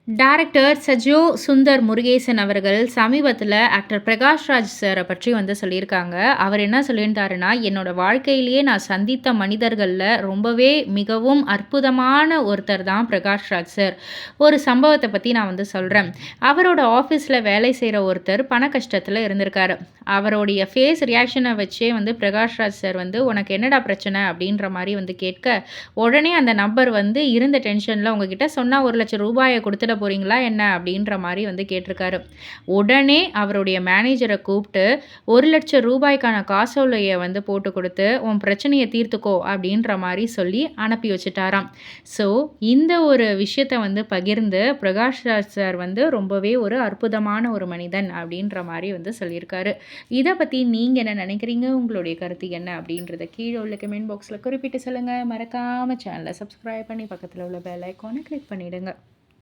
Director Sajo Sundar Murugesan அவர்கள் சமீபத்தில actor Prakash Raj சார பற்றி வந்து சொல்லியிருக்காங்க. அவர் என்ன சொல்லியிருந்தாருன்னா, "என்னோட வாழ்க்கையிலேயே நான் சந்தித்த மனிதர்கள்ல ரொம்பவே மிகவும் அற்புதமான ஒருத்தர் தான் பிரகாஷ் ராஜ் சார். ஒரு சம்பவத்த பத்தி நான் வந்து சொல்றேன். அவரோட ஆஃபீஸ்ல வேலை செய்ற ஒருத்தர் பண கஷ்டத்தில இருந்திருக்காரு. அவருடைய ஃபேஸ் ரியாக்ஷன வச்சே வந்து பிரகாஷ் ராஜ் சார் வந்து, "உனக்கு என்னடா பிரச்சனை?" அப்படின்ற மாரி வந்து கேட்க, உடனே அந்த நபர் வந்து இருந்த டென்ஷன்ல, "உங்ககிட்ட சொன்னா ரூ. 1,00,000 குடுத்துட போறீங்களா என்ன?" அப்படின்ற மாரி வந்து கேட்டிருக்காரு. உடனே அவருடைய மேனேஜர கூப்ட்டு ரூ. 1,00,000க்கான காசோலைய வந்து போட்டு குடுத்து, "உன் பிரச்சனைய தீர்த்துக்கோ" அப்படின்ற மாரி சொல்லி அனுப்பி வச்சுட்டாராம். ஸோ, இந்த ஒரு விஷயத்த வந்து பகிர்ந்து பிரகாஷ் ராஜ் சார் வந்து ரொம்பவே ஒரு அற்புதமான ஒரு மனிதன் அப்படின்ற மாரி வந்து சொல்லியிருக்காரு. இத பத்தி நீங்க என்ன நினைக்கிறீங்க? உங்களுடைய கருத்து என்ன? அப்படின்றத கீழ உள்ள கமெண்ட் பாக்ஸ்ல குறிப்பிட்டு சொல்லுங்க. மறக்காம சேனல சப்ஸ்கிரைப் பண்ணி பக்கத்துல உள்ள பெல் ஐகான கிளிக் பண்ணிடுங்க.